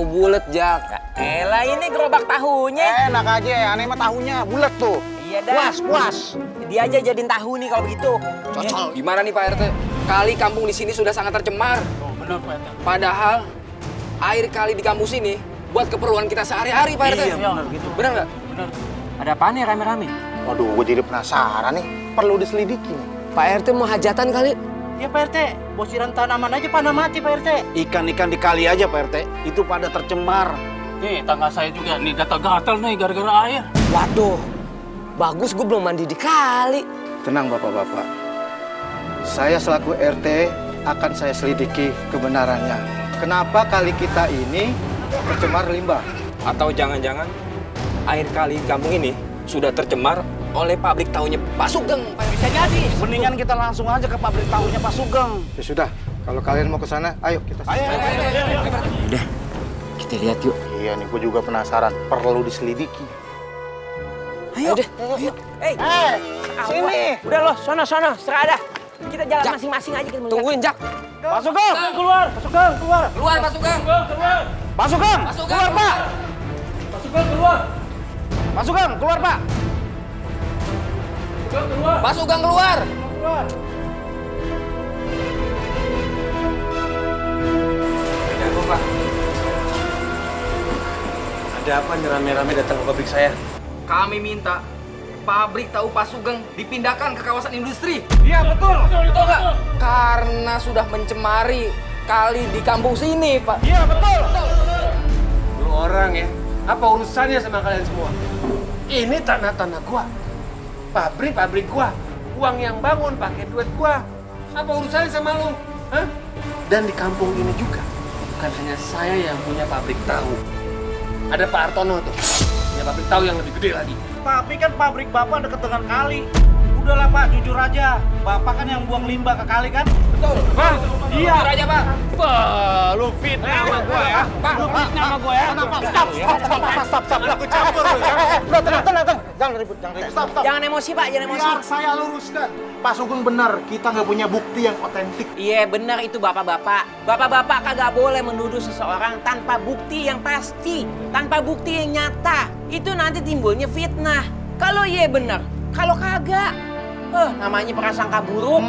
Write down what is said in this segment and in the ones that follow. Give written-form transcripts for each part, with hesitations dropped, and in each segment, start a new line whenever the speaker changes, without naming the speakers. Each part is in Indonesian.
tahu bulat, Jak.
Elah, ini gerobak tahunya.
Enak aja, aneh mah tahunya bulat tuh.
Iya dah.
Puas.
Dia aja jadiin tahu nih kalau begitu.
Cocol.
Gimana nih Pak RT? Kali kampung di sini sudah sangat tercemar.
Oh, benar Pak RT.
Padahal air kali di kampus ini buat keperluan kita sehari-hari, Pak RT.
Iya, benar gitu.
Benar nggak?
Benar.
Ada apaan ya rame-rame?
Waduh, gue jadi penasaran nih. Perlu diselidiki nih.
Pak RT mau hajatan kali?
Ya Pak RT, bosiran tanaman aja pada mati Pak RT.
Ikan-ikan di kali aja Pak RT, itu pada tercemar.
Nih, tangga saya juga nih gatal-gatal nih gara-gara air.
Waduh, bagus gue belum mandi di kali.
Tenang Bapak-Bapak, saya selaku RT akan saya selidiki kebenarannya. Kenapa kali kita ini tercemar limbah?
Atau jangan-jangan air kali di kampung ini sudah tercemar oleh pabrik tahunya Pak Sugeng.
Bisa jadi.
Mendingan kita langsung aja ke pabrik tahunya Pak Sugeng.
Ya sudah, kalau kalian mau ke sana, ayo kita.
Udah, kita lihat yuk.
Iya nih, gue juga penasaran. Perlu diselidiki.
Ayo. Ayo.
Sini.
Udah loh, sono, serah dah. Kita jalan masing-masing aja. Kita
Tungguin, Jak.
Pak Sugeng, keluar. Pak Sugeng, keluar.
Keluar, Pak Sugeng.
Pak Sugeng,
Pak Sugeng.
keluar Pak.
Pak Sugeng keluar.
Pak Sugeng, keluar Pak.
Pak Sugeng keluar.
Ada apa, Pak? Ada apa nih rame-rame datang ke pabrik saya?
Kami minta pabrik tahu Pak Sugeng dipindahkan ke kawasan industri.
Iya, betul.
Betul nggak? Karena sudah mencemari kali di kampung sini, Pak.
Iya, betul.
Lu orang ya, apa urusannya sama kalian semua? Ini tanah-tanah gua, pabrik gua, uang yang bangun pakai duit gua. Apa urusannya sama lu? Hah? Dan di kampung ini juga, bukan hanya saya yang punya pabrik tahu. Ada Pak Artono tuh, punya pabrik tahu yang lebih gede lagi.
Tapi kan pabrik Bapak dekat dengan kali. Udahlah Pak, jujur aja. Bapak kan yang buang limbah ke kali kan?
Betul.
Pak, iya.
Jujur aja, Pak.
Wah, lu fitnah sama gua ya.
Pak,
Lu fitnah sama gua ya.
Stop. Aku campur lu ya. Udah, tenang. Jangan ribut. Stop.
Jangan emosi, Pak, jangan emosi.
Biar saya luruskan. Pak Sugeng benar, kita nggak punya bukti yang otentik.
Iya, benar itu Bapak-bapak. Bapak-bapak kagak boleh menuduh seseorang tanpa bukti yang pasti, tanpa bukti yang nyata. Itu nanti timbulnya fitnah. Kalau iya benar, kalau kagak, namanya prasangka buruk.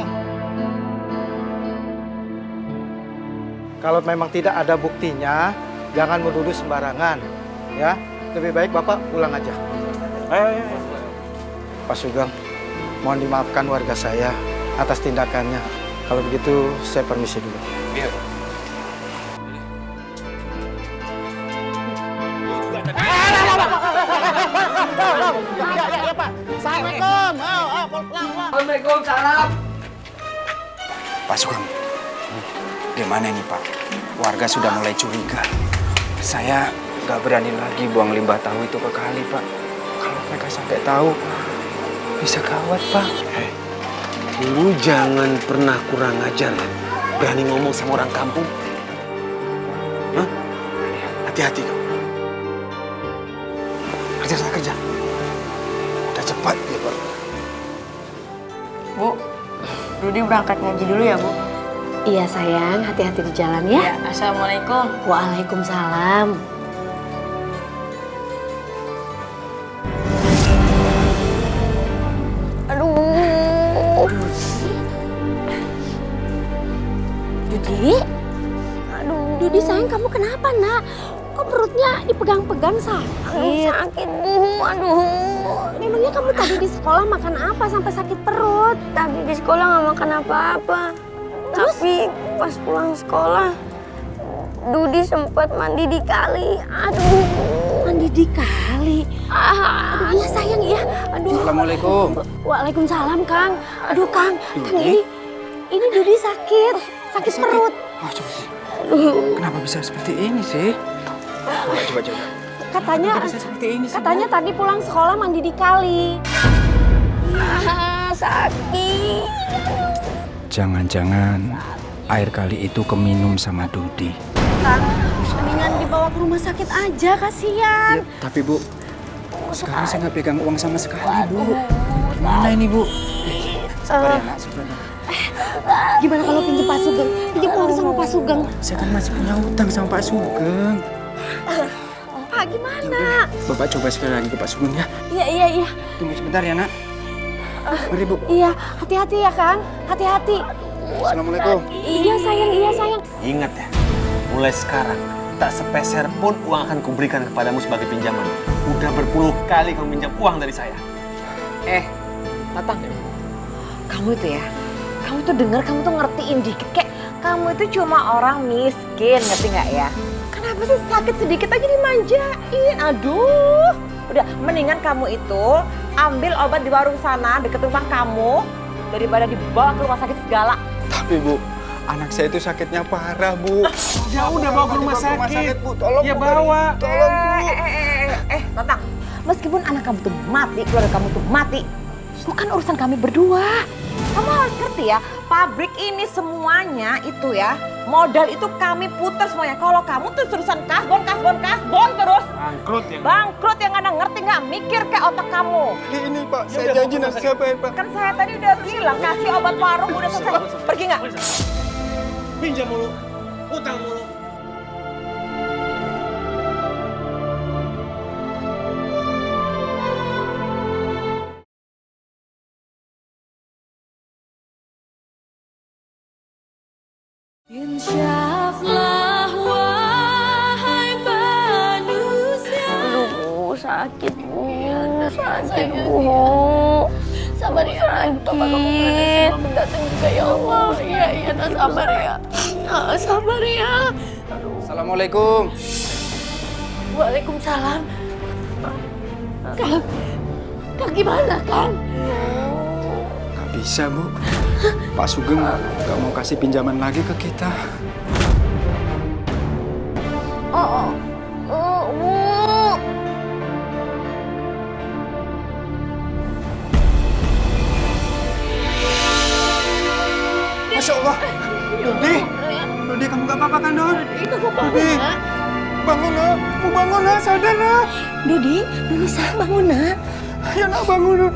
Kalau memang tidak ada buktinya, jangan menuduh sembarangan. Ya, lebih baik Bapak pulang aja.
Ayo.
Pak Sugeng, mohon dimaafkan warga saya atas tindakannya. Kalau begitu, saya permisi dulu.
Iya.
Ya, Pak. Assalamualaikum. Ayo, pulang.
Waalaikumsalam.
Pak Sugeng, gimana ini Pak? Warga sudah mulai curiga. Saya nggak berani lagi buang limbah tahu itu ke kali, Pak. Kalau mereka sampai tahu, bisa gawat, Pak.
Lu jangan pernah kurang ajar ya. Berani ngomong sama orang kampung. Hah? Hati-hati kamu.
Kerja. Udah cepat ya, Pak.
Bu, Rudi berangkat ngaji dulu ya, Bu?
Iya sayang, hati-hati di jalan ya.
Ya, Assalamualaikum.
Waalaikumsalam.
Aduh.
Dudi? Dudi sayang, kamu kenapa nak? Kok perutnya dipegang-pegang sakit?
Sakit, Bu. Aduh.
Memangnya kamu tadi di sekolah makan apa sampai sakit perut?
Tadi di sekolah nggak makan apa-apa.
Terus?
Tapi pas pulang sekolah, Dudi sempat mandi di kali. Aduh.
Mandi di kali? Aduh iya sayang ya. Aduh.
Assalamualaikum.
Waalaikumsalam Kang. Aduh Kang ini Dudi sakit perut.
Oh, coba. Kenapa bisa seperti ini sih? Coba.
Katanya tadi pulang sekolah mandi di kali.
Sakit.
Jangan-jangan air kali itu keminum sama Dudi.
Kang, mendingan dibawa ke rumah sakit aja, kasihan.
Ya, tapi Bu, sekarang saya nggak pegang uang sama sekali, Bu. Gimana ini, Bu? Sabar ya, Nak. Sabar.
Gimana kalau pinjam Pak Sugeng? Pinjam uang sama Pak Sugeng.
Saya kan masih punya utang sama Pak Sugeng.
gimana?
Bapak coba sekali lagi ke Pak Sugeng ya.
Iya.
Tunggu sebentar ya, Nak. Mari, Bu.
Iya, hati-hati ya, Kang. Hati-hati.
Assalamualaikum.
Iya, sayang.
Ingat ya, mulai sekarang tak sepeser pun uang akan kuberikan kepadamu sebagai pinjaman. Udah berpuluh kali kamu minjam uang dari saya.
Tatang, kamu tuh denger, kamu tuh ngertiin dikit. Kayak kamu itu cuma orang miskin, ngerti nggak ya? Kenapa sih sakit sedikit aja dimanjain? Aduh, udah mendingan kamu itu ambil obat di warung sana deket rumah kamu daripada dibawa ke rumah sakit segala.
Tapi Bu, anak saya itu sakitnya parah, Bu.
Ya udah bawa ke rumah sakit.
Bu. Tolong,
Ya
Bu.
bawa.
Tolong, Bu.
Tatang, meskipun anak kamu tuh mati, keluarga kamu tuh mati, bukan urusan kami berdua. Kamu harus ngerti ya, pabrik ini semuanya itu ya, modal itu kami putar semuanya. Kalau kamu tuh terusan kasbon terus. Bangkrut yang ada ngerti nggak? Mikir kayak otak kamu.
Ini Pak, saya janji nanti saya bayar, Pak.
Kan saya tadi udah bilang kasih obat warung udah selesai. Pergi nggak?
Pinjam mulu, utang mulu.
Insyaflah wahai manusia.
Aduh, sakit Bu. Sabar ya, Bapak kamu datang juga ya Allah. Iya, sabar ya. Sabar ya.
Assalamualaikum.
Waalaikumsalam. Kang gimana, Kang?
Gak bisa, Bu. Pak Sugeng gak mau kasih pinjaman lagi ke kita.
Bu.
Masya Allah. Dodi, kamu gak apa-apa kan, Dodi? Dodi, bangun, nak. Mau bangun, nak. Sadar, nak.
Dodi, bangun, nak.
Ayo, nak, bangun, nak.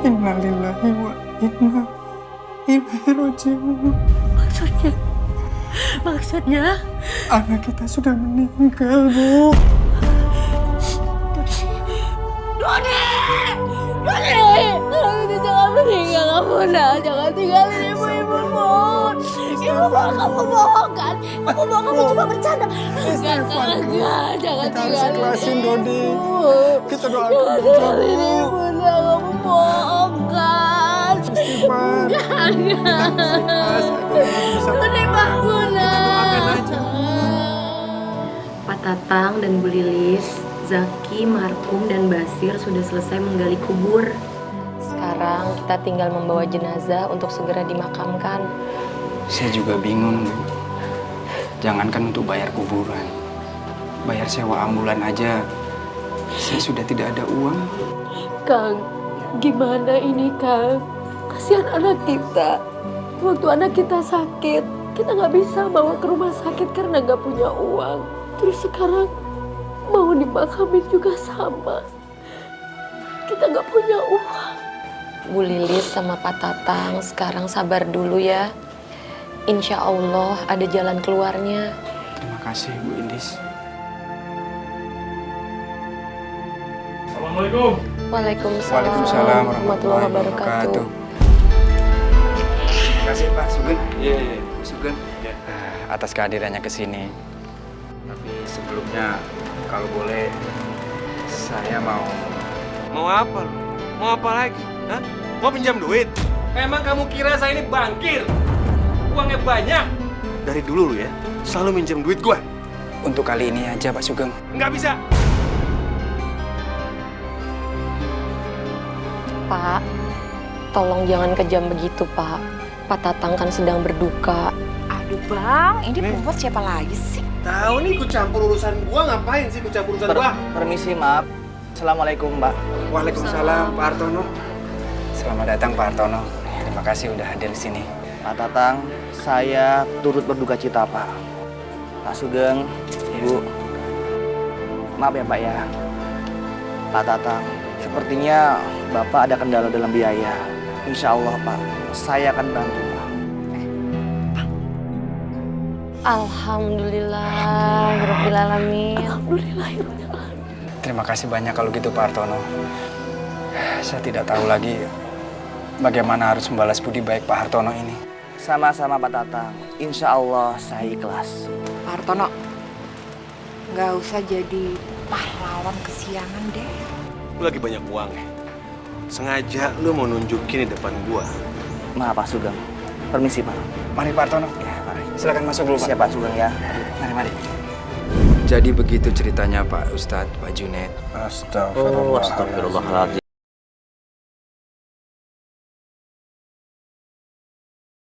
Innalillahi wa inna ilaihi raji'un.
Maksudnya?
Anak kita sudah meninggal, Bu.
Dodi! Jangan meninggal kamu, nak. Jangan tinggalin ibu-ibu, mohon. Ibu kamu bohong kan? Kamu cuma bercanda. Enggak, jangan tinggalin
ikhlasin, Dodi. Kita doakan
Jangan
aja,
tinggalin
Bu.
ibu, nak. Kamu bohong kan?
Istighfar.
Enggak. Dodi, bangun, nak.
Pak Tatang dan Bu Lilis, Zaki, Markum, dan Basir sudah selesai menggali kubur. Sekarang kita tinggal membawa jenazah untuk segera dimakamkan.
Saya juga bingung, Bu. Jangankan untuk bayar kuburan. Bayar sewa ambulan aja, saya sudah tidak ada uang.
Kang, gimana ini, Kang? Kasihan anak kita. Waktu anak kita sakit, kita nggak bisa bawa ke rumah sakit karena nggak punya uang. Terus sekarang mau dimakamin juga sama. Kita nggak punya uang.
Bu Lilis sama Pak Tatang sekarang sabar dulu ya. Insya Allah ada jalan keluarnya.
Terima kasih, Bu Indis.
Assalamualaikum.
Waalaikumsalam warahmatullahi wabarakatuh.
Terima kasih, Pak Sugeng. Iya, Pak Sugeng. Atas kehadirannya ke sini. Tapi sebelumnya, kalau boleh, saya mau...
Mau apa lu? Mau apa lagi? Hah? Mau pinjam duit? Emang kamu kira saya ini bankir? Uangnya banyak. Dari dulu lu ya, selalu minjem duit gua.
Untuk kali ini aja, Pak Sugeng.
Nggak bisa.
Pak, tolong jangan kejam begitu, Pak. Pak Tatang kan sedang berduka.
Aduh Bang, ini perempuan siapa lagi sih?
Tahu nih ikut campur urusan gua, ngapain sih ikut campur urusan gua?
Permisi, maaf. Assalamualaikum, Mbak.
Waalaikumsalam, Pak Hartono. Selamat datang, Pak Hartono. Terima kasih udah hadir di sini.
Pak Tatang, saya turut berduka cita, Pak. Pak Sugeng, Bu. Maaf ya, Pak ya. Pak Tatang, sepertinya Bapak ada kendala dalam biaya. Insya Allah, Pak, saya akan bantu, Pak.
Alhamdulillahirrabbilalamin.
Terima kasih banyak kalau gitu Pak Hartono. Saya tidak tahu lagi bagaimana harus membalas budi baik Pak Hartono ini.
Sama-sama Pak Tatang. Insya Allah saya ikhlas.
Pak Hartono, nggak usah jadi pahlawan kesiangan deh.
Lu lagi banyak uang ya? Sengaja lu mau nunjukin di depan gua.
Maaf Pak Sugeng. Permisi Pak.
Mari Pak Hartono.
Ya, mari.
Silakan masuk dulu Pak.
Siap Pak Sugeng ya.
Mari. Jadi begitu ceritanya Pak Ustadz, Pak Junaid.
Astagfirullahaladzim.